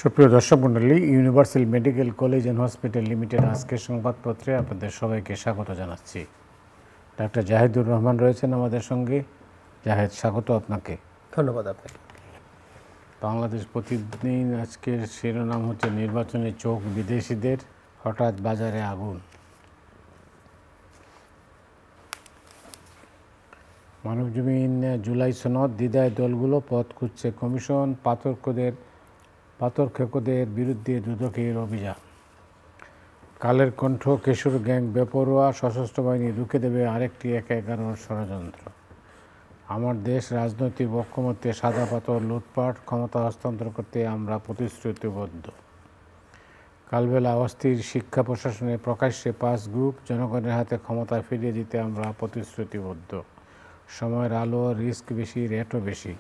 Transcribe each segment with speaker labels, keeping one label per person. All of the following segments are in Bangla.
Speaker 1: সুপ্রিয় দর্শক মণ্ডলী, universal medical college and hospital limited আজকের সংবাদপত্রে আপনাদের সবাইকে স্বাগত জানাচ্ছি। ডাক্তার জাহিদুর রহমান রয়েছেন আমাদের সঙ্গে। জাহেদ, স্বাগত আপনাকে।
Speaker 2: ধন্যবাদ আপনাকে।
Speaker 1: বাংলাদেশ প্রতিদিন আজকের শিরোনাম হচ্ছে নির্বাচনে চোখ বিদেশিদের, হঠাৎ বাজারে আগুন। মানবজমিন জুলাই সনদ, দ্বিধায় দলগুলো, পথ খুঁজছে কমিশন, পাথরখেকোদের বিরুদ্ধে দুদকের অভিযান। কালের কণ্ঠ, কেশর গ্যাং বেপরোয়া, সশস্ত্র বাহিনী রুখে দেবে আরেকটি ১/১১ ষড়যন্ত্র। আমার দেশ, রাজনৈতিক ঐক্যমত্যে সাদা পাথর লুটপাট, ক্ষমতা হস্তান্তর করতে আমরা প্রতিশ্রুতিবদ্ধ। কালবেলা অস্থির শিক্ষা প্রশাসনে, প্রকাশ্যে 5 গ্রুপ, জনগণের হাতে ক্ষমতা ফিরিয়ে দিতে আমরা প্রতিশ্রুতিবদ্ধ। সময়ের আলো, রিস্ক বেশি, রেটও বেশি।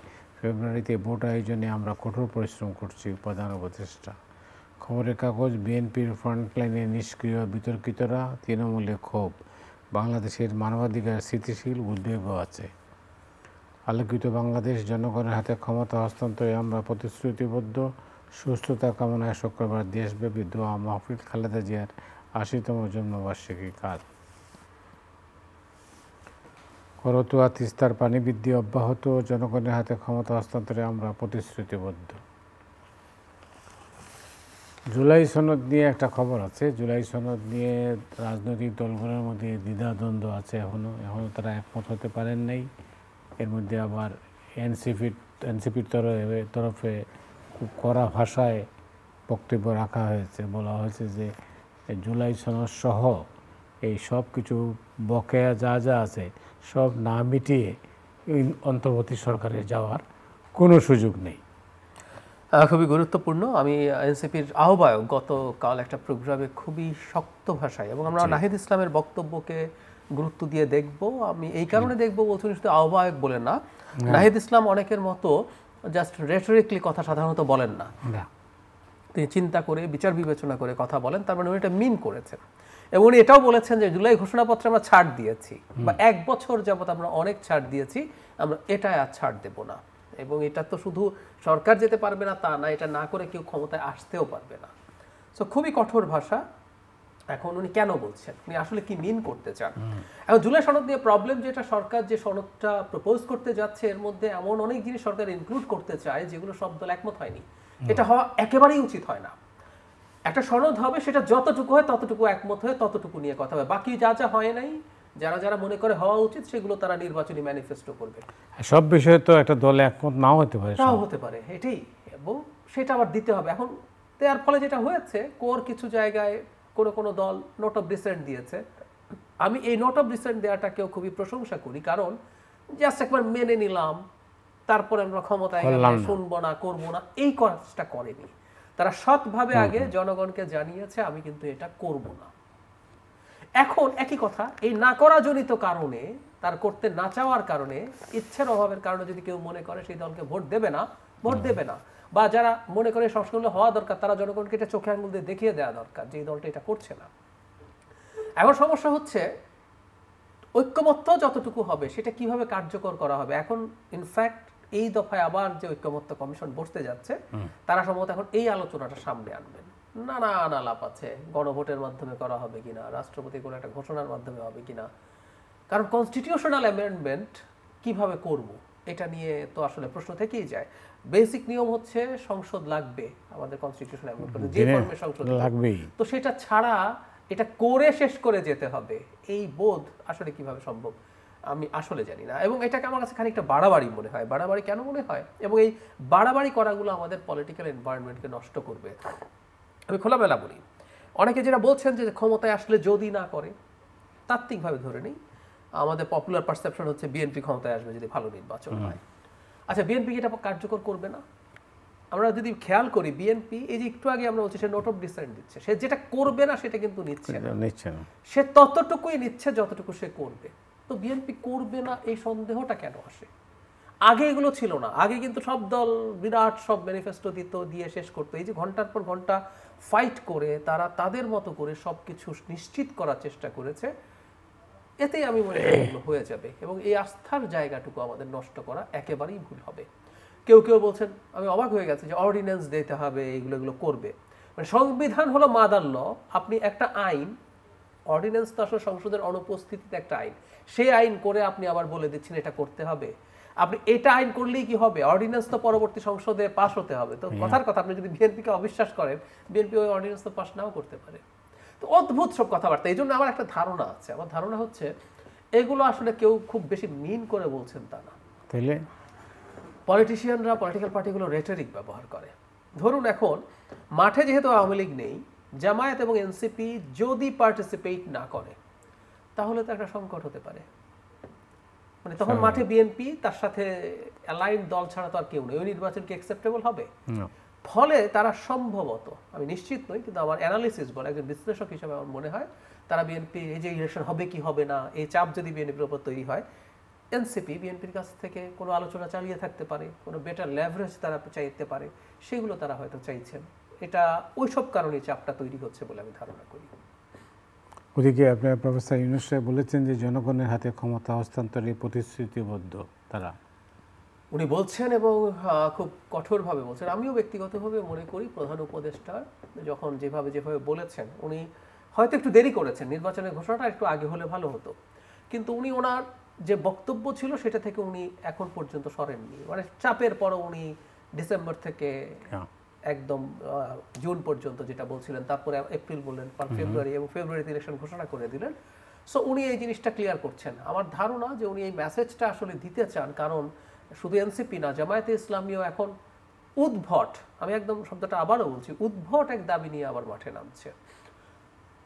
Speaker 1: ফেব্রুয়ারিতে ভোট আয়োজনে আমরা কঠোর পরিশ্রম করছি, প্রধান উপদেষ্টা। খবরের কাগজ, বিএনপির ফ্রন্টলাইনে নিষ্ক্রিয় বিতর্কিতরা, তৃণমূলে ক্ষোভ। বাংলাদেশের মানবাধিকার স্থিতিশীল, উদ্বেগও আছে। আলোকিত বাংলাদেশ, জনগণের হাতে ক্ষমতা হস্তান্তরে আমরা প্রতিশ্রুতিবদ্ধ। সুস্থতা কামনায় শুক্রবার দেশব্যাপী দোয়া মাহফিল, খালেদা জিয়ার ৮০তম জন্মবার্ষিকী কাল। করতোয়া তিস্তার পানি বৃদ্ধি অব্যাহত, জনগণের হাতে ক্ষমতা হস্তান্তরে আমরা প্রতিশ্রুতিবদ্ধ। জুলাই সনদ নিয়ে একটা খবর আছে। জুলাই সনদ নিয়ে রাজনৈতিক দলগুলোর মধ্যে দ্বিধাদ্বন্দ্ব আছে। এখনও তারা একমত হতে পারেন নাই। এর মধ্যে আবার এনসিপির তরফে খুব কড়া ভাষায় বক্তব্য রাখা হয়েছে। বলা হয়েছে যে জুলাই সনদ সহ এই সব কিছু বকেয়া যা আছে সব না মিটিয়ে অন্তর্বর্তী সরকারে যাওয়ার কোনো সুযোগ নেই।
Speaker 2: খুবই গুরুত্বপূর্ণ। আমি এনসিপির আহ্বায়ক গতকাল একটা প্রোগ্রামে খুবই শক্ত ভাষায়, এবং আমরা নাহিদ ইসলামের বক্তব্যকে গুরুত্ব দিয়ে দেখব। আমি এই কারণে দেখব বলছি, শুধু আহ্বায়ক বলে না, নাহিদ ইসলাম অনেকের মতো জাস্ট রেটরিকলি কথা সাধারণত বলেন না। তিনি চিন্তা করে, বিচার বিবেচনা করে কথা বলেন। তার মানে উনি এটা মিন করেছেন। এবং উনি এটাও বলেছেন যে জুলাই ঘোষণাপত্রে আমরা ছাড় দিয়েছি, বা 1 বছর যাবত আমরা অনেক ছাড় দিয়েছি, আমরা এটাই আর ছাড় দেব না। এবং এটা তো শুধু সরকার যেতে পারবে না তা না, এটা না করে কেউ ক্ষমতায় আসতেও পারবে না। সো খুবই কঠোর ভাষা। এখন উনি কেন বলছেন, উনি আসলে কি মিন করতে চান? এখন জুলাই সনদ নিয়ে প্রবলেম যেটা, সরকার যে সনদটা প্রপোজ করতে যাচ্ছে এর মধ্যে এমন অনেক জিনিস সরকার ইনক্লুড করতে চায় যেগুলো সব দল একমত হয়নি। এটা হওয়া একেবারেই উচিত হয় না। একটা সনদ হবে, সেটা যতটুকু হয় ততটুকু একমত হয়ে ততটুকু নিয়ে কথা হবে। বাকি যা হয় নাই, যারা মনে করে হওয়া উচিত, সেগুলো তারা নির্বাচনী ম্যানিফেস্টো করবে।
Speaker 1: সব বিষয়ে তো একটা দল একমত নাও হতে পারে,
Speaker 2: এটাই। এবং সেটা আবার দিতে হবে। এখন দেওয়ার ফলে যেটা হয়েছে, কিছু জায়গায় কোনো দল নোট অফ ডিসেন্ট দিয়েছে। আমি এই নোট অফ ডিসেন্ট দেওয়াটাকেও খুবই প্রশংসা করি, কারণ জাস্ট একবার মেনে নিলাম, তারপরে আমরা ক্ষমতায় গেলে শুনবো না, করবো না, এই কাজটা করেনি। তারা সৎভাবে আগে জনগণকে জানিয়েছে আমি কিন্তু এটা করব না। এখন একই কথা, এই না করা জনিত কারণে, তার করতে না চাওয়ার কারণে, ইচ্ছের অভাবের কারণে যদি কেউ মনে করে সেই দলকে ভোট দেবে না, বা যারা মনে করে সংস্কারগুলো হওয়া দরকার, তারা জনগণকে এটা চোখে আঙুল দিয়ে দেখিয়ে দেওয়া দরকার যে এই দলটা এটা করছে না। এখন সমস্যা হচ্ছে ঐক্যমত্য যতটুকু হবে সেটা কিভাবে কার্যকর করা হবে। এখন ইনফ্যাক্ট এই দফায় আবার যে ঐক্যমত্য কমিশন বসতে যাচ্ছে, তারা সম্ভবত এখন এই আলোচনাটা সামনে আনবেন। নানান আলাপ আছে, গণভোটের মাধ্যমে করা হবে কিনা, রাষ্ট্রপতি কোনো একটা ঘোষণার মাধ্যমে হবে কিনা। কারণ কনস্টিটিউশনাল অ্যামেন্ডমেন্ট কিভাবে করব, এটা নিয়ে তো আসলে প্রশ্ন থেকেই যায়। বেসিক নিয়ম হচ্ছে সংসদ লাগবে, আমাদের কনস্টিটিউশন অ্যামেন্ড করতে যে ফর্মে সংসদ লাগবেই, তো সেটা ছাড়া এটা করে শেষ করে যেতে হবে, এই বোধ আসলে কিভাবে সম্ভব আমি আসলে জানি না। এবং এটাকে আমার কাছে খানিকটা বাড়াবাড়ি মনে হয়। বাড়াবাড়ি কেন মনে হয়? এবং এই বাড়াবাড়ি করাগুলো আমাদের পলিটিক্যাল এনভায়রনমেন্টকে নষ্ট করবে। আমি খোলামেলা বলি, অনেকে যেটা বলছেন যে ক্ষমতায় আসলে যদি না করে, তাত্ত্বিকভাবে ধরে নেই, আমাদের পপুলার পারসেপশন হচ্ছে বিএনপি ক্ষমতায় আসবে যদি ভালো নির্বাচন হয়। আচ্ছা, বিএনপি এটা কার্যকর করবে না? আমরা যদি খেয়াল করি, বিএনপি এই যে একটু আগে আমরা বলছি সে নোট অফ ডিসেন্ট দিচ্ছে, সে যেটা করবে না সেটা কিন্তু নিচ্ছে না, সে ততটুকুই নিচ্ছে যতটুকু সে করবে। তো বিএনপি করবে না এই সন্দেহটা কেন আসে? আগে এগুলো ছিল না। আগে কিন্তু সব দল বিরাট সব ম্যানিফেস্টো দিয়ে শেষ করতো। এই যে ঘন্টার পর ঘন্টা ফাইট করে তারা তাদের মতো করে সবকিছু নিশ্চিত করার চেষ্টা করেছে, এতেই আমি মনে করি এগুলো হয়ে যাবে। এবং এই আস্থার জায়গাটুকু আমাদের নষ্ট করা একেবারেই ভুল হবে। কেউ কেউ বলছেন, আমি অবাক হয়ে গেছে, যে অর্ডিন্যান্স দিতে হবে, এগুলো এগুলো করবে। মানে সংবিধান হলো মাদার ল, আপনি একটা আইন, অর্ডিন্যান্স তো আসলে সংসদের অনুপস্থিতিতে একটা আইন, সেই আইন করে আপনি আবার বলে দিচ্ছেন এটা করতে হবে। আপনি এটা আইন করলেই কি হবে? অর্ডিন্যান্স তো পরবর্তী সংসদে পাস হতে হবে। তো কথার কথা, আপনি যদি বিএনপিকে অবিশ্বাস করেন, বিএনপি ওই অর্ডিন্যান্স তো পাস নাও করতে পারে। তো অদ্ভুত সব কথাবার্তা। এই জন্য আমার একটা ধারণা আছে, আমার ধারণা হচ্ছে এগুলো আসলে কেউ খুব বেশি মিন করে বলছেন তা না।
Speaker 1: তাইলে
Speaker 2: পলিটিশিয়ানরা, পলিটিক্যাল পার্টিগুলো রেটরিক ব্যবহার করে। ধরুন এখন মাঠে যেহেতু আওয়ামী লীগ নেই, জামায়াত এবং এনসিপি যদি পার্টিসিপেট না করে তাহলে তো একটা সংকট হতে পারে। মানে তখন মাঠে বিএনপি, তার সাথে অ্যালাইন্ড দল ছাড়া তো আর কেউ নেই, ওই নির্বাচন কি অ্যাকসেপ্টেবল হবে? ফলে তারা সম্ভবত, আমি নিশ্চিত নই, কিন্তু আমার অ্যানালিসিস বলে, একজন বিশ্লেষক হিসেবে আমার মনে হয় তারা বিএনপি, এই যে ইলেকশন হবে কি হবে না, এই চাপ যদি বিএনপির উপর তৈরি হয়, এনসিপি বিএনপির কাছ থেকে কোনো আলোচনা চালিয়ে থাকতে পারে, কোনো বেটার লেভারেজ তারা চাইতে পারে, সেগুলো তারা হয়তো চাইছেন। এটা ওইসব কারণেই চাপটা তৈরি হচ্ছে বলে আমি ধারণা করি।
Speaker 1: ওদিকে আপনার প্রফেসর ইউনূস সাহেব বলেছেন যে জনগণের হাতে ক্ষমতা হস্তান্তরে প্রতিশ্রুতিবদ্ধ তারা।
Speaker 2: উনি বলছেন এবং খুব কঠোরভাবে বলছেন। আমিও ব্যক্তিগতভাবে মনে করি প্রধান উপদেষ্টা যখন যেভাবে বলেছেন, উনি হয়তো একটু দেরি করেছেন, নির্বাচনের ঘোষণাটা একটু আগে হলে ভালো হতো, কিন্তু উনি ওনার যে বক্তব্য ছিল সেটা থেকে উনি এখন পর্যন্ত সরেননি। মানে চাপের পরও উনি ডিসেম্বর থেকে একদম জুন পর্যন্ত যেটা বলছিলেন, তারপরে এপ্রিল বললেন, ফেব্রুয়ারি, এবং ফেব্রুয়ারিতে ইলেকশন ঘোষণা করে দিলেন। সো উনি এই জিনিসটা ক্লিয়ার করছেন। আমার ধারণা যে উনি এই মেসেজটা আসলে দিতে চান, কারণ শুধু এনসিপি না, জামায়াতে ইসলামীও এখন উদ্ভট, আমি একদম শব্দটা আবারও বলছি, উদ্ভট এক দাবি নিয়ে আবার মাঠে নামছে,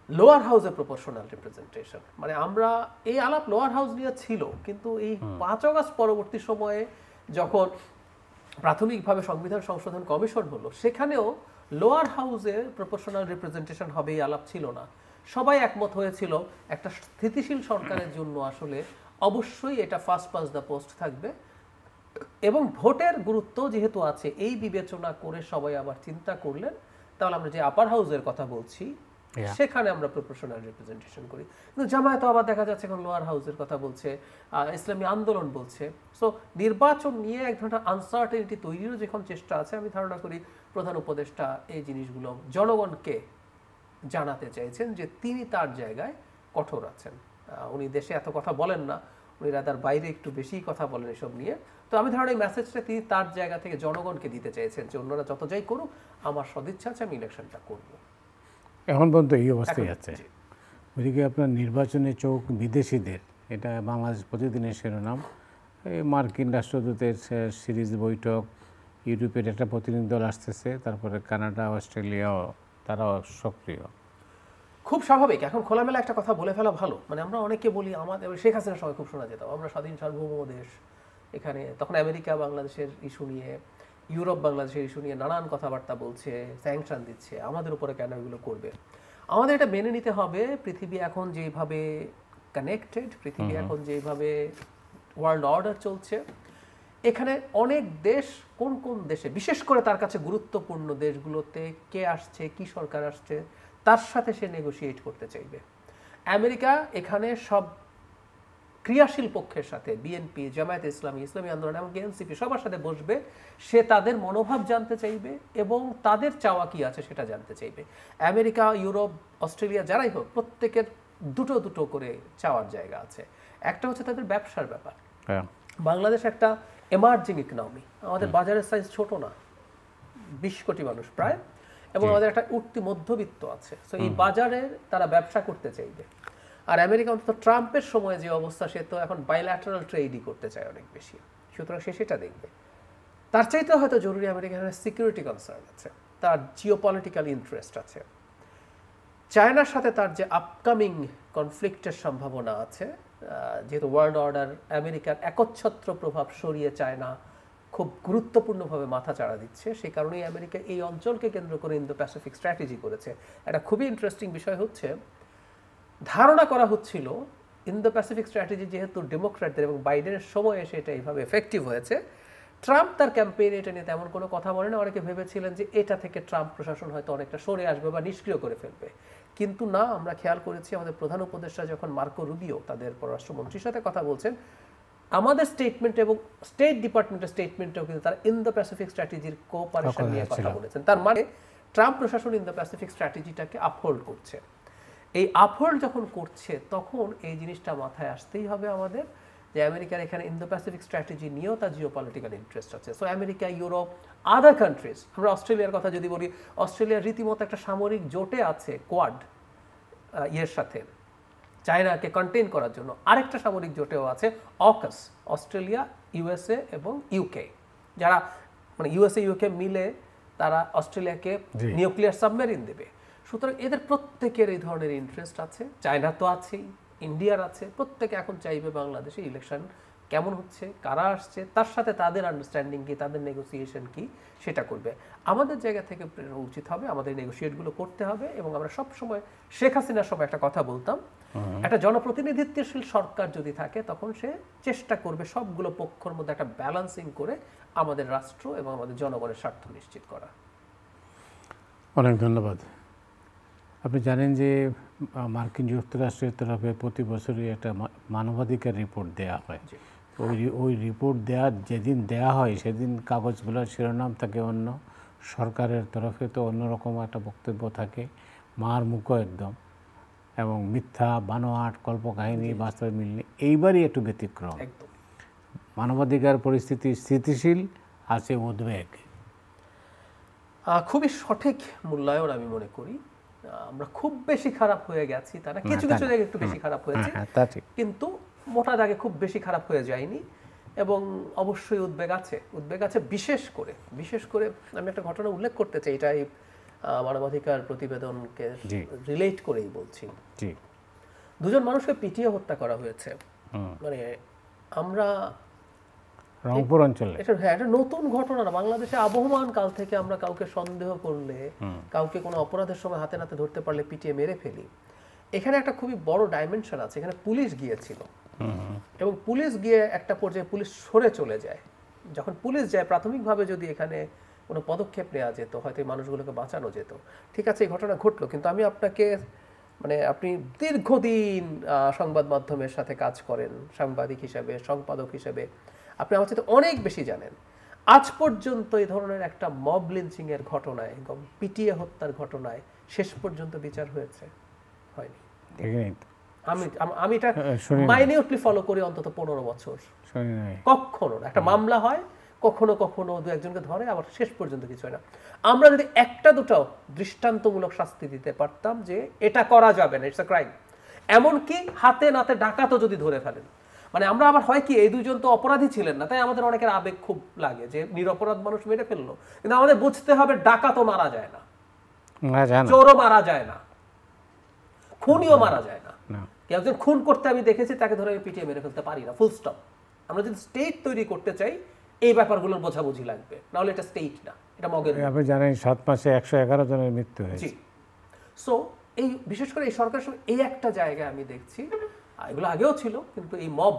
Speaker 2: লোয়ার হাউসের প্রপোর্শনাল রিপ্রেজেন্টেশন। মানে আমরা এই আলাপ লোয়ার হাউস নিয়ে ছিল, কিন্তু এই 5 আগস্ট পরবর্তী সময়ে যখন প্রাথমিকভাবে সংবিধান সংশোধন কমিশন হলো, সেখানেও লোয়ার হাউসের প্রপোর্শনাল রিপ্রেজেন্টেশন হবে এই আলাপ ছিল না। সবাই একমত হয়েছিল একটা স্থিতিশীল সরকারের জন্য আসলে অবশ্যই এটা ফার্স্ট পাস দ্য পোস্ট থাকবে, এবং ভোটের গুরুত্ব যেহেতু আছে এই বিবেচনা করে সবাই আবার চিন্তা করলেন, তাহলে আমরা যে আপার হাউসের কথা বলছি সেখানে আমরা প্রপোর্শনাল রিপ্রেজেন্টেশন করি। কিন্তু জামায়াত আবার দেখা যাচ্ছে এখন লোয়ার হাউসের কথা বলছে, ইসলামী আন্দোলন বলছে। সো নির্বাচন নিয়ে এক ধরনের আনসার্টেনিটি তৈরিরও যখন চেষ্টা আছে, আমি ধারণা করি প্রধান উপদেষ্টা এই জিনিসগুলো জনগণকে জানাতে চাইছেন যে তিনি তার জায়গায় কঠোর আছেন। উনি দেশে এত কথা বলেন না, উনি রাদার বাইরে একটু বেশি কথা বলেন এসব নিয়ে। তো আমি ধারণা এই মেসেজটা তিনি তার জায়গা থেকে জনগণকে দিতে চাইছেন যে অন্যরা যত যাই করুক, আমার সদিচ্ছা আছে, আমি ইলেকশনটা করব।
Speaker 1: এখন পর্যন্ত এই অবস্থায় আছে। ওইদিকে আপনার নির্বাচনে চোখ বিদেশিদের, এটা বাংলাদেশ প্রতিদিনের শিরোনাম। এই মার্কিন রাষ্ট্রদূতের সিরিজ বৈঠক, ইউরোপের একটা প্রতিনিধি দল আসতেছে, তারপরে কানাডা, অস্ট্রেলিয়াও তারাও সক্রিয়।
Speaker 2: খুব স্বাভাবিক। এখন খোলামেলা একটা কথা বলে ফেলা ভালো। মানে আমরা অনেকে বলি, আমাদের শেখ হাসিনার সময় খুব শোনা যেত আমরা স্বাধীন সার্বভৌম দেশ, এখানে তখন আমেরিকা বাংলাদেশের ইস্যু নিয়ে, ইউরোপ বাংলাদেশের ইস্যু নিয়ে নানান কথাবার্তা বলছে, স্যাংশন দিচ্ছে, আমাদের উপরে কেন এগুলো করবে। আমাদের এটা মেনে নিতে হবে, পৃথিবী এখন যেভাবে কানেক্টেড, পৃথিবী এখন যেভাবে ওয়ার্ল্ড অর্ডার চলছে, এখানে অনেক দেশ, কোন কোন দেশে বিশেষ করে তার কাছে গুরুত্বপূর্ণ দেশগুলোতে কে আসছে, কি সরকার আসছে, তার সাথে সে নেগোশিয়েট করতে চাইবে। আমেরিকা এখানে সব ক্রিয়াশীল পক্ষের সাথে, বিএনপি, জামায়াতে ইসলামী, ইসলামী আন্দোলন, এমনকি এনসিপি, সবার সাথে বসবে। সে তাদের মনোভাব জানতে চাইবে এবং তাদের চাওয়া কি আছে সেটা জানতে চাইবে। আমেরিকা, ইউরোপ, অস্ট্রেলিয়া যারাই হোক, প্রত্যেকের দুটো দুটো করে চাওয়ার জায়গা আছে। একটা হচ্ছে তাদের ব্যবসার ব্যাপার। বাংলাদেশ একটা এমার্জিং ইকোনমি, আমাদের বাজারের সাইজ ছোট না, 20 কোটি মানুষ প্রায়, এবং আমাদের একটা উঠতি মধ্যবিত্ত আছে। তো এই বাজারে তারা ব্যবসা করতে চাইবে। আর আমেরিকা অন্তত ট্রাম্পের সময় যে অবস্থা, সে তো এখন বাইল্যাটারাল ট্রেডই করতে চায় অনেক বেশি, সুতরাং সে সেটা দেখবে। তার চাইতে হয়তো জরুরি আমেরিকার সিকিউরিটি কনসার্ন আছে, তার জিওপলিটিক্যাল ইন্টারেস্ট আছে। চায়নার সাথে তার যে আপকামিং কনফ্লিক্টের সম্ভাবনা আছে, যেহেতু ওয়ার্ল্ড অর্ডার আমেরিকার একচ্ছত্র প্রভাব সরিয়ে চায়না খুব গুরুত্বপূর্ণভাবে মাথা চাড়া দিচ্ছে, সেই কারণেই আমেরিকা এই অঞ্চলকে কেন্দ্র করে ইন্দো প্যাসিফিক স্ট্র্যাটেজি করেছে। একটা খুবই ইন্টারেস্টিং বিষয় হচ্ছে, ধারণা করা হচ্ছিল ইন্দো প্যাসিফিক স্ট্র্যাটেজি যেহেতু ডেমোক্র্যাটদের এবং বাইডেনের সময় এসে এটা এইভাবে এফেক্টিভ হয়েছে, ট্রাম্প তার ক্যাম্পেইনে এটা নিয়ে তেমন কোনো কথা বলে না। অনেকে ভেবেছিলেন যে এটা থেকে ট্রাম্প প্রশাসন হয়তো অনেকটা সরে আসবে বা নিষ্ক্রিয় করে ফেলবে, কিন্তু না, আমরা খেয়াল করেছি আমাদের প্রধান উপদেষ্টা যখন মার্কো রুবিও তাদের পররাষ্ট্রমন্ত্রীর সাথে কথা বলছেন, আমাদের স্টেটমেন্ট এবং স্টেট ডিপার্টমেন্টের স্টেটমেন্টেও কিন্তু তারা ইন্দো প্যাসিফিক স্ট্র্যাটেজির কোঅপারেশন নিয়ে কথা বলেছেন। তার মানে ট্রাম্প প্রশাসন ইন্দো প্যাসিফিক স্ট্র্যাটেজিটাকে আপহোল্ড করছে। এই আপহোল্ড যখন করছে তখন এই জিনিসটা মাথায় আসতেই হবে আমাদের, যে আমেরিকার এখানে ইন্দো প্যাসিফিক স্ট্র্যাটেজি নিয়েও তার জিওপলিটিক্যাল ইন্টারেস্ট আছে। So America, Europe, other countries, আমরা অস্ট্রেলিয়ার কথা যদি বলি, অস্ট্রেলিয়ার রীতিমতো একটা সামরিক জোটে আছে কোয়াড ইয়ের সাথে, চায়নাকে কন্টেইন করার জন্য। আরেকটা সামরিক জোটেও আছে অকাস, অস্ট্রেলিয়া, ইউএসএ এবং ইউকে, যারা মানে ইউএসএ ইউকে মিলে তারা অস্ট্রেলিয়াকে নিউক্লিয়ার সাবমেরিন দেবে। সুতরাং এদের প্রত্যেকের এই ধরনের ইন্টারেস্ট আছে। চায়না তো আছেই, ইন্ডিয়ার আছে, প্রত্যেকে এখন চাইবে বাংলাদেশে ইলেকশন কেমন হচ্ছে, কারা আসছে, তার সাথে তাদের আন্ডারস্ট্যান্ডিং কি, তাদের নেগোসিয়েশন কি, সেটা করবে। আমাদের জায়গা থেকে উচিত হবে আমাদের নেগোসিয়েটগুলো করতে হবে। এবং আমরা সব সময় শেখ হাসিনার সময় একটা কথা বলতাম, একটা জনপ্রতিনিধিত্বশীল সরকার যদি থাকে তখন সে চেষ্টা করবে সবগুলো পক্ষের মধ্যে একটা ব্যালেন্সিং করে আমাদের রাষ্ট্র এবং আমাদের জনগণের স্বার্থ নিশ্চিত করা।
Speaker 1: অনেক ধন্যবাদ। আপনি জানেন যে মার্কিন যুক্তরাষ্ট্রের তরফে প্রতি বছরই একটা মানবাধিকার রিপোর্ট দেওয়া হয়। ওই রিপোর্ট যেদিন দেওয়া হয় সেদিন কাগজগুলোর শিরোনাম থাকে অন্য, সরকারের তরফে তো অন্যরকম একটা বক্তব্য থাকে, মার মুখো একদম, এবং মিথ্যা, বানোয়াট, কল্পকাহিনী, বাস্তবে মিলনি। এইবারই একটু ব্যতিক্রম। মানবাধিকার পরিস্থিতি স্থিতিশীল, আছে উদ্বেগ।
Speaker 2: খুবই সঠিক মূল্যায়ন আমি মনে করি। আমরা খুব বেশি খারাপ হয়ে গেছি তা না, কিছু কিছু জায়গায় একটু বেশি খারাপ হয়েছে, কিন্তু মোটা দাগে খুব বেশি খারাপ হয়ে যায়নি। এবং অবশ্যই উদ্বেগ আছে, বিশেষ করে আমি একটা ঘটনা উল্লেখ করতে চাই, এটাই মানবাধিকার প্রতিবেদনকে রিলেট করেই বলছি। দুজন মানুষকে পিটিয়ে হত্যা করা হয়েছে। মানে আমরা
Speaker 1: রংপুর অঞ্চলে
Speaker 2: এটা নতুন ঘটনা না, বাংলাদেশে আবহমান কাল থেকে আমরা কাউকে সন্দেহ করলে, কাউকে কোনো অপরাধের সময় হাতে নাতে ধরতে পারলে পিটিয়ে মেরে ফেলি। এখানে একটা খুবই বড় ডাইমেনশন আছে। এখানে পুলিশ গিয়েছিল এবং পুলিশ গিয়ে একটা পর্যায়ে পুলিশ সরে চলে যায়। যখন পুলিশ যায়, প্রাথমিকভাবে যদি এখানে কোনো পদক্ষেপ নেওয়া যেত হয়তো এই মানুষগুলোকে বাঁচানো যেত। ঠিক আছে, এই ঘটনা ঘটলো, কিন্তু আমি আপনাকে মানে আপনি দীর্ঘদিন সংবাদ মাধ্যমের সাথে কাজ করেন, সাংবাদিক হিসাবে, সম্পাদক হিসেবে, আপনি আমার সাথে অনেক বেশি জানেন। আজ পর্যন্ত এই ধরনের একটা মব লিঞ্চিং এর ঘটনায়, পিটিয়ে হত্যার ঘটনায় শেষ পর্যন্ত বিচার হয়েছে? হয়নি। আমি এটা মাইনিউটলি ফলো করি অন্তত 15 বছর। কখনো একটা মামলা হয়, কখনো কখনো দু একজনকে ধরে, আবার শেষ পর্যন্ত কিছু হয় না। আমরা যদি একটা দুটো দৃষ্টান্তমূলক শাস্তি দিতে পারতাম যে এটা করা যাবে না, ইটস আ ক্রাইম, এমনকি হাতে নাতে ডাকাতও যদি ধরে ফেলেন, মানে আমরা আবার হয় কি, এই দুজন তো অপরাধী ছিলেন না, তাই আমাদের অনেকের আবেগ খুব লাগে যে নিরপরাধ মানুষ মেরে ফেললো। কিন্তু আমাদের বুঝতে হবে ডাকাতও মারা যায় না, চোরও মারা যায় না, খুনিও মারা যায় না। কেউ একজন খুন করতে আমি দেখেছি, তাকে ধরে আমি পিটিয়ে মেরে ফেলতে পারি না, ফুল স্টপ। আমরা যদি স্টেট তৈরি করতে চাই এই ব্যাপারগুলোর বোঝাবুঝি লাগবে, নাহলে এটা স্টেট না, এটা মগের।
Speaker 1: আপনি জানেন 7 মাসে 111 জনের মৃত্যু হয়েছে।
Speaker 2: সো এই বিশেষ করে এই সরকারের সময় এই একটা জায়গায় আমি দেখছি, এগুলো আগেও ছিল, কিন্তু এই মব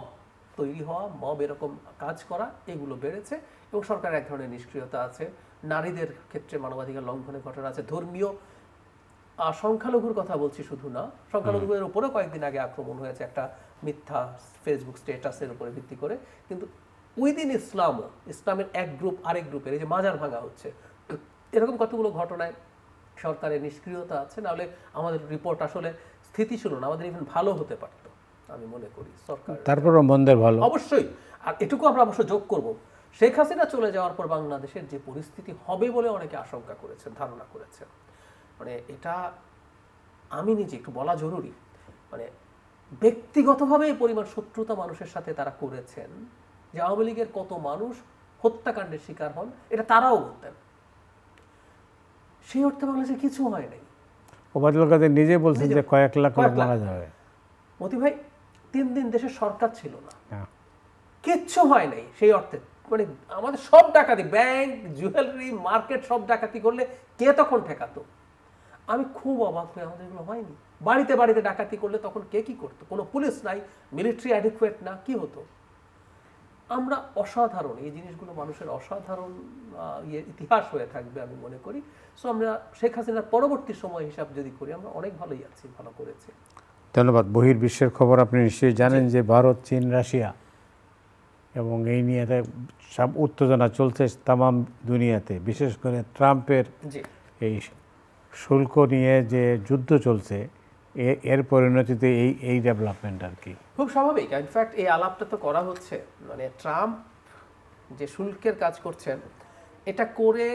Speaker 2: তৈরি হওয়া, মব এরকম কাজ করা, এগুলো বেড়েছে। এবং সরকারের এক ধরনের নিষ্ক্রিয়তা আছে। নারীদের ক্ষেত্রে মানবাধিকার লঙ্ঘনের ঘটনা আছে। ধর্মীয় সংখ্যালঘুর কথা বলছি শুধু না, সংখ্যালঘুদের উপরেও কয়েকদিন আগে আক্রমণ হয়েছে একটা মিথ্যা ফেসবুক স্ট্যাটাসের উপরে ভিত্তি করে। কিন্তু উইদিন ইসলামও, ইসলামের এক গ্রুপ আরেক গ্রুপের এই যে মাজার ভাঙা হচ্ছে, এরকম কতগুলো ঘটনায় সরকারের নিষ্ক্রিয়তা আছে। নাহলে আমাদের রিপোর্ট আসলে স্থিতিশীল না, আমাদের ইভেন ভালো হতে পারত আমি মনে করি। সরকার
Speaker 1: তারপরও মন্দের ভালো
Speaker 2: অবশ্যই। আর এটুকু আমরা অবশ্য যোগ করব, শেখ হাসিনা চলে যাওয়ার পর বাংলাদেশের যে পরিস্থিতি হবে বলে অনেকে আশঙ্কা করেছেন, ধারণা করেছেন, মানে এটা আমি নিজে একটু বলা জরুরি, মানে ব্যক্তিগতভাবে এই পরিমাণ শত্রুতা মানুষের সাথে তারা করেছেন যে আওয়ামী লীগের কত মানুষ হত্যাকাণ্ডের শিকার হন, এটা তারাও বলতেন। সেই অর্থে বাংলাদেশে কিছু হয় নাই।
Speaker 1: ওবায়দুল কাদের নিজে বলছেন যে কয়েক লাখ লোক মারা যাবে।
Speaker 2: মতি ভাই, 3 দিন দেশের সরকার ছিল না, কিচ্ছু হয় নাই সেই অর্থে। মানে আমাদের সব ডাকাতি, ব্যাংক, জুয়েলারি, মার্কেট সব ডাকাতি করলে কে তখন ঠেকাতো? আমি খুব অবাক হয়ে, আমাদের এগুলো হয়নি। বাড়িতে বাড়িতে ডাকাতি করলে তখন কে কি করতো? কোনো পুলিশ নাই, মিলিটারি অ্যাডিকুয়েট না, কি হতো? আমরা অসাধারণ, এই জিনিসগুলো মানুষের অসাধারণ ইতিহাস হয়ে থাকবে আমি মনে করি। সো আমরা শেখ হাসিনার পরবর্তী সময় হিসাব যদি করি, আমরা অনেক ভালোই আছি, ভালো করেছি।
Speaker 1: ধন্যবাদ। বহির্বিশ্বের খবর আপনি নিশ্চয়ই জানেন যে ভারত, চীন, রাশিয়া এবং এই নিয়ে সব উত্তেজনা চলছে তামাম দুনিয়াতে, বিশেষ করে ট্রাম্পের এই শুল্ক নিয়ে যে যুদ্ধ চলছে এর পরিণতিতে এই ডেভেলপমেন্ট আর কি
Speaker 2: খুব স্বাভাবিক। ইনফ্যাক্ট এই আলাপটা তো করা হচ্ছে, মানে ট্রাম্প যে শুল্কের কাজ করছেন এটা করে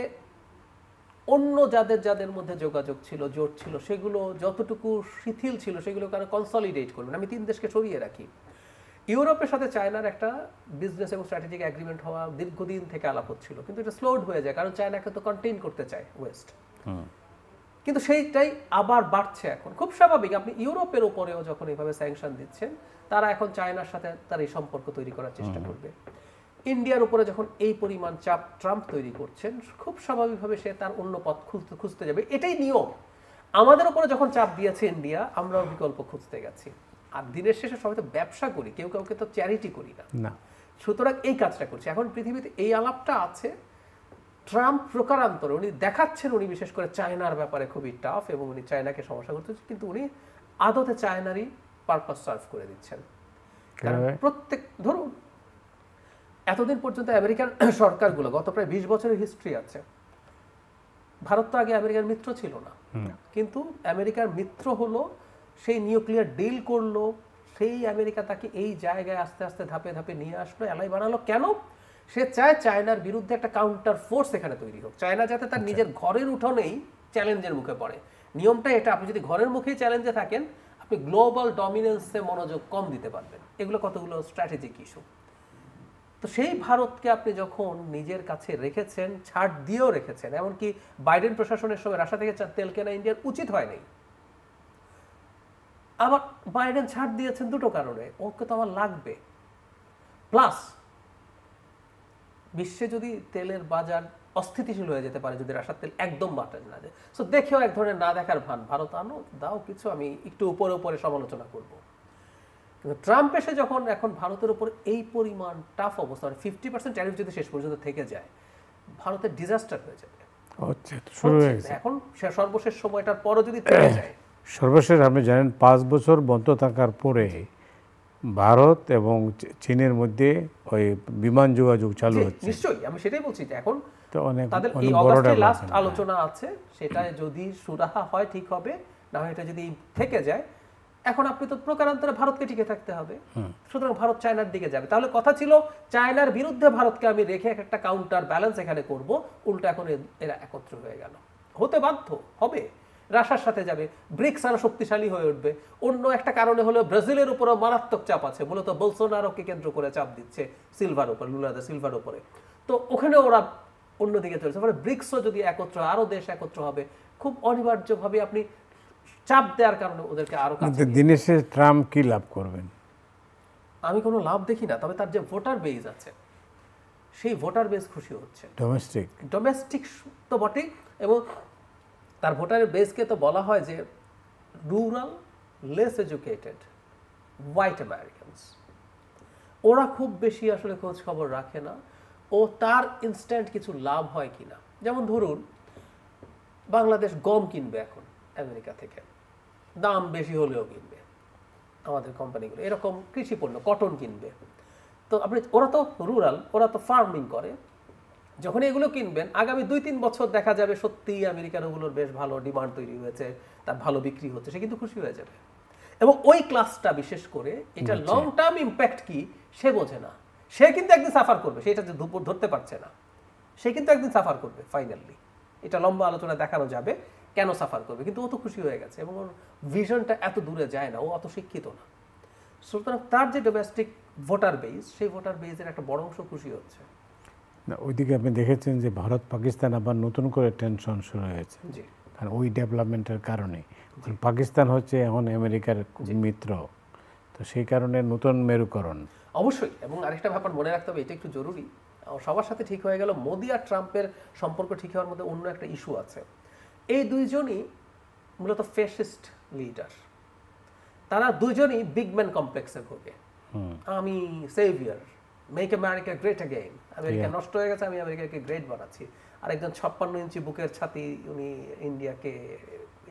Speaker 2: অন্য যাদের মধ্যে যোগাযোগ ছিল, জোট ছিল, সেগুলো যতটুকু শিথিল ছিল সেগুলো কারো কনসলিডেট করবেন। আমি 3 দেশকে সরিয়ে রাখি। ইউরোপের সাথে চায়নার একটা বিজনেস এবং স্ট্র্যাটেজিক এগ্রিমেন্ট হওয়া দীর্ঘদিন থেকে আলাপ হচ্ছিল, কিন্তু এটা স্লোড হয়ে যায় কারণ চায়নাকে তো কন্টেইন করতে চায় ওয়েস্ট। কিন্তু সেইটাই আবার বাড়ছে এখন, খুব স্বাভাবিক। আপনি ইউরোপের উপরেও যখন এইভাবে স্যাংশন দিচ্ছেন, তারা এখন চায়নার সাথে তার এই সম্পর্ক তৈরি করার চেষ্টা করবে। ইন্ডিয়ার উপরে যখন এই পরিমাণ চাপ ট্রাম্প তৈরি করছেন, খুব স্বাভাবিকভাবে সে তার অন্য পথ খুঁজতে যাবে, এটাই নিয়ম। আমাদের উপরে যখন চাপ দিয়েছে ইন্ডিয়া, আমরাও বিকল্প খুঁজতে গেছি। আর দিনের শেষে সবাই তো ব্যবসা করি, কেউ কাউকে তো চ্যারিটি করি না। সুতরাং এই কাজটা করছে। এখন পৃথিবীতে এই আলাপটা আছে, ট্রাম্প প্রকারান্তরে উনি দেখাচ্ছেন উনি বিশেষ করে চায়নার ব্যাপারে খুবই টাফ এবং উনি চায়নাকে সমস্যা করতে, কিন্তু উনি আদতে চায়নারই পারপাস সার্ভ করে দিচ্ছেন। কারণ প্রত্যেক, ধরুন এতদিন পর্যন্ত আমেরিকান সরকারগুলো, গত প্রায় 20 বছরের হিস্ট্রি আছে, ভারত তো আগে আমেরিকার মিত্র ছিল না, কিন্তু আমেরিকার মিত্র হলো, সেই নিউক্লিয়ার ডিল করলো, সেই আমেরিকা তাকে এই জায়গায় আস্তে আস্তে ধাপে ধাপে নিয়ে আসলো, এলাই বানালো। কেন? সে চায় চায়নার বিরুদ্ধে একটা কাউন্টার ফোর্স এখানে তৈরি হোক, চায়না যাতে তার নিজের ঘরের উঠোনেই চ্যালেঞ্জের মুখে পড়ে। নিয়মটা এটা, আপনি যদি ঘরের মুখেই চ্যালেঞ্জে থাকেন, আপনি গ্লোবাল ডমিনেন্সে মনোযোগ কম দিতে পারবেন। এগুলো কতগুলো স্ট্র্যাটেজিক ইস্যু। তো সেই ভারতকে আপনি যখন নিজের কাছে রেখেছেন, ছাড় দিয়েও রেখেছেন, এমনকি বাইডেন প্রশাসনের সময় রাশিয়া থেকে তেল কেনা ইন্ডিয়ার উচিত হয়নি, আবার বাইডেন ছাড় দিয়েছেন দুটো কারণে, ওকে তো আমার লাগবে। প্লাস বিশ্বে যদি তেলের বাজার অস্থিতিশীল হয়ে যেতে পারে, যদি রাশিয়ার তেল একদম বাটার না যায়, সো দেখেও এক ধরনের না দেখার ভান, ভারত আনো দাও কিছু, আমি একটু উপরে উপরে সমালোচনা করব। কিন্তু ট্রাম্প এসে যখন এখন ভারতের উপর এই পরিমাণ টাফ অবস্থা, 50% ট্যারিফ যদি শেষ পর্যন্ত থেকে যায়, ভারতের ডিজাস্টার হয়ে যাবে। এখন সর্বশেষ সময়টার পরও যদি থেকে যায়,
Speaker 1: সর্বশেষ আপনি জানেন 5 বছর বন্ধ থাকার পরে ভারত এবং চীনের মধ্যে ওই বিমান যোগাযোগ চালু হচ্ছে।
Speaker 2: নিশ্চয়ই, আমি সেটাই বলছি যে এখন
Speaker 1: অনেক
Speaker 2: তাদের এই অগস্টে লাস্ট আলোচনা আছে, সেটা যদি সুরাহা হয় ঠিক হবে, না হয় এটা যদি থেকে যায়, এখন আপনি তো প্রকারান্তরে ভারতকে টিকে থাকতে হবে। সুতরাং ভারত চায়নার দিকে যাবে। তাহলে কথা ছিল চায়নার বিরুদ্ধে ভারতকে আমি রেখে একটা কাউন্টার ব্যালেন্স এখানে করব, উল্টো এখন এরা একত্র হয়ে গেল, হতে বাধ্য হবে, রাশিয়ার সাথে যাবে, ব্রিক্স আরো শক্তিশালী হয়ে উঠবে। অন্য একটা কারণে হলো ব্রাজিলের উপরও মারাত্মক চাপ আছে, মূলত বোলসোনারোকে কেন্দ্র করে চাপ দিচ্ছে সিলভার উপর, লুলা দা সিলভার উপরে। তো ওখানে ওরা অন্যদিকে চলেছে, মানে ব্রিক্সও যদি একত্র, আরো দেশ একত্র হবে, খুব অনিবার্যভাবে আপনি চাপ দেওয়ার কারণে ওদেরকে আরো কাছে।
Speaker 1: দিনের শেষে ট্রাম্প কি লাভ করবেন?
Speaker 2: আমি কোনো লাভ দেখি না, তবে তার যে ভোটার বেজ আছে, সেই ভোটার বেজ খুশি হচ্ছে। ডোমেস্টিক তো বটেই, এবং তার ভোটারের বেসকে তো বলা হয় যে rural, less educated white Americans. ওরা খুব বেশি আসলে খোঁজ খবর রাখে না ও তার ইনস্ট্যান্ট কিছু লাভ হয় কিনা। যেমন ধরুন বাংলাদেশ গম কিনবে এখন আমেরিকা থেকে, দাম বেশি হলেও কিনবে আমাদের কোম্পানিগুলো, এরকম কৃষি পণ্য, কটন কিনবে। তো আপনি, ওরা তো রুরাল, ওরা তো ফার্মিং করে, যখন এগুলো কিনবেন আগামী 2-3 বছর দেখা যাবে সত্যি আমেরিকার ওগুলোর বেশ ভালো ডিমান্ড তৈরি হয়েছে, তার ভালো বিক্রি হচ্ছে, সে কিন্তু খুশি হয়ে যাবে। এবং ওই ক্লাসটা বিশেষ করে এটা লং টার্ম ইম্প্যাক্ট কি সে বোঝে না, সে কিন্তু একদিন সাফার করবে, সেটা যে দুপুর ধরতে পারছে না, সে কিন্তু একদিন সাফার করবে ফাইনালি। এটা লম্বা আলোচনা দেখানো যাবে কেন সাফার করবে, কিন্তু ও তো খুশি হয়ে গেছে এবং ওর ভিশনটা এত দূরে যায় না, ও অত শিক্ষিত না। সুতরাং তার যে ডোমেস্টিক ভোটার বেস, সেই ভোটার বেসের একটা বড় অংশ খুশি হচ্ছে।
Speaker 1: ওইদিকে আপনি দেখেছেন যে ভারত পাকিস্তান আবার নতুন করে টেনশন শুরু হয়েছে, কারণ ওই ডেভেলপমেন্টের কারণে। পাকিস্তান হচ্ছে এখন আমেরিকার মিত্র, তো সেই কারণে নতুন মেরুকরণ
Speaker 2: অবশ্যই। এবং আরেকটা ব্যাপার মনে রাখতে হবে, এটা একটু জরুরি, সবার সাথে ঠিক হয়ে গেল, মোদি আর ট্রাম্পের সম্পর্ক ঠিক হওয়ার মধ্যে অন্য একটা ইস্যু আছে। এই দুইজনই মূলত ফ্যাসিস্ট লিডার, তারা দুইজনই বিগ ম্যান কমপ্লেক্সে ভোগে। আমি saviour, make America great again, America নষ্ট হয়ে গেছে, আমি আমেরিকাকে গ্রেট বানাচ্ছি। আরেকজন 56 ইঞ্চি বুকের ছাতি, উনি ইন্ডিয়াকে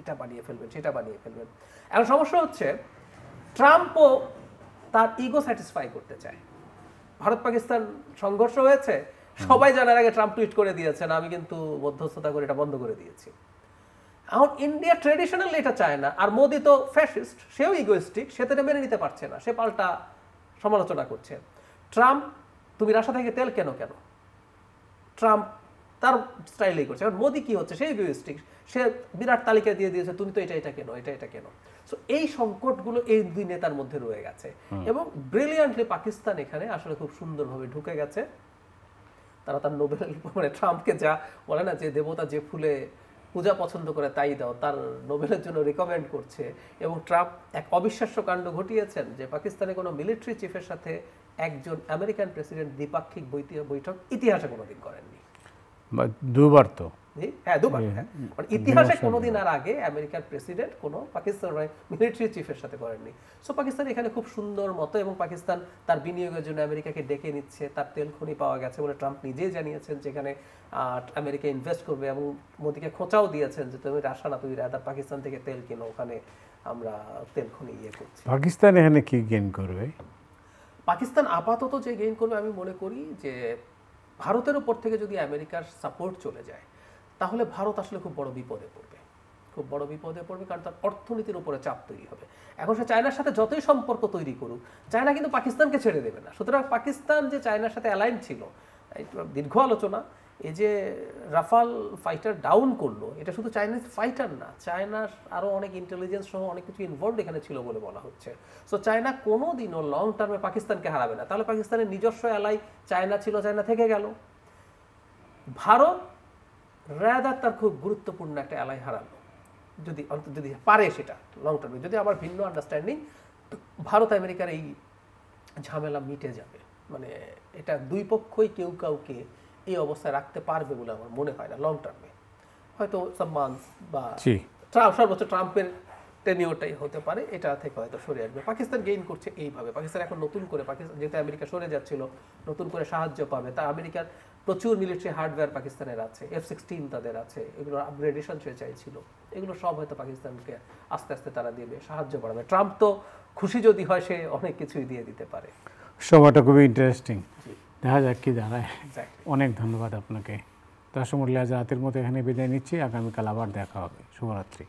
Speaker 2: এটা বানিয়ে ফেলবেন, সেটা বানিয়ে ফেলবেন। এখন সমস্যা হচ্ছে ট্রাম্পও তার ইগো স্যাটিসফাই করতে চায়, ভারত পাকিস্তান সংঘর্ষ হয়েছে, সবাই জানার আগে ট্রাম্প টুইট করে দিয়েছেন আমি কিন্তু মধ্যস্থতা করে এটা বন্ধ করে দিয়েছি। এখন ইন্ডিয়া ট্রেডিশনালি এটা চায় না, আর মোদি তো ফ্যাসিস্ট, সেও ইগোইস্টিক, সে তো এটা মেনে নিতে পারছে না, সে পাল্টা সমালোচনা করছে। ট্রাম্প তুমি রাশিয়া থেকে তেল কেন ট্রাম্প তার স্টাইলেই করছে। এখন মোদি কি হচ্ছে, সে ইগোইস্টিক, সে বিরাট তালিকা দিয়ে দিয়েছে তুমি তো এটা কেন। সো এই সংকটগুলো এই দুই নেতার মধ্যে রয়ে গেছে এবং ব্রিলিয়ান্টলি পাকিস্তান এখানে আসলে খুব সুন্দরভাবে ঢুকে গেছে। তারা তার নোবেল মানে ট্রাম্পকে যা বলে না যে দেবতা যে ফুলে পূজা পছন্দ করে তাই দাও, তার নোবেলের জন্য রিকমেন্ড করছে। এবং ট্রাম্প এক অবিশ্বাস্য কাণ্ড ঘটিয়েছেন যে পাকিস্তানের কোনো মিলিটারি চিফের সাথে একজন আমেরিকান প্রেসিডেন্ট দ্বিপাক্ষিক বৈঠক ইতিহাসে কোনোদিন করেননি।
Speaker 1: দুবার তো,
Speaker 2: হ্যাঁ দুবার, ইতিহাসে কোনোদিন আর আগে আমেরিকার প্রেসিডেন্ট কোনো পাকিস্তান মিলিটারি চিফের সাথে করেননি। সো পাকিস্তান এখানে খুব সুন্দর মতো, এবং পাকিস্তান তার বিনিয়োগের জন্য আমেরিকাকে ডেকে নিচ্ছে, তার তেল খনি পাওয়া গেছে বলে ট্রাম্প নিজেই জানিয়েছেন যেখানে আমেরিকা ইনভেস্ট করবে, এবং মোদিকে খোঁচাও দিয়েছেন যে তুমি রাশা না, তুমি রাদার পাকিস্তান থেকে তেল কিনো, ওখানে আমরা তেল খনি করছি।
Speaker 1: পাকিস্তান এখানে কি গেইন করবে?
Speaker 2: পাকিস্তান আপাতত যে গেইন করবে আমি মনে করি যে ভারতের উপর থেকে যদি আমেরিকার সাপোর্ট চলে যায় তাহলে ভারত আসলে খুব বড় বিপদে পড়বে, কারণ তার অর্থনীতির উপরে চাপ তৈরি হবে। এখন সে চায়নার সাথে যতই সম্পর্ক তৈরি করুক, চায়না কিন্তু পাকিস্তানকে ছেড়ে দেবে না। সুতরাং পাকিস্তান যে চায়নার সাথে অ্যালাইন ছিল, দীর্ঘ আলোচনা, এই যে রাফাল ফাইটার ডাউন করলো, এটা শুধু চাইনিজ ফাইটার না, চায়নার আরও অনেক ইন্টেলিজেন্স সহ অনেক কিছু ইনভলভড এখানে ছিল বলে বলা হচ্ছে। সো চায়না কোনোদিনও লং টার্মে পাকিস্তানকে হারাবে না। তাহলে পাকিস্তানের নিজস্ব অ্যালাই চায়না ছিল, চায়না থেকে গেল। ভারত রাদার তার খুব গুরুত্বপূর্ণ একটা অ্যালাই হারালো, যদি পারে সেটা লং টার্মে, যদি আমার ভিন্ন আন্ডারস্ট্যান্ডিং, ভারত আমেরিকার এই ঝামেলা মিটে যাবে। মানে এটা দুই পক্ষই কেউ কাউকে এই অবস্থায় রাখতে পারবে বলে আমার মনে হয় না লং টার্মে। হয়তো সাম মান্থস বা সর্বোচ্চ ট্রাম্পের টেনিওরটাই হতে পারে, এটা থেকে হয়তো সরে আসবে। পাকিস্তান গেইন করছে এইভাবে। পাকিস্তান এখন নতুন করে, পাকিস্তান যেহেতু আমেরিকা সরে যাচ্ছিল, নতুন করে সাহায্য পাবে। তা আমেরিকার প্রচুর মিলিটারি হার্ডওয়্যার পাকিস্তানের আছে, F-16 তাদের আছে, এগুলো আপগ্রেডেশন সে চাইছিল, এগুলো সব হয়তো পাকিস্তানকে আস্তে আস্তে তারা দেবে, সাহায্য বাড়াবে। ট্রাম্প তো খুশি যদি হয় সে অনেক কিছুই দিয়ে দিতে পারে।
Speaker 1: সময়টা খুবই ইন্টারেস্টিং, দেখা যাক কি দাঁড়ায়। অনেক ধন্যবাদ আপনাকে। দর্শক মূল্য আজ রাতের মতো এখানে বিদায় নিচ্ছি, আগামীকাল আবার দেখা হবে। শুভরাত্রি।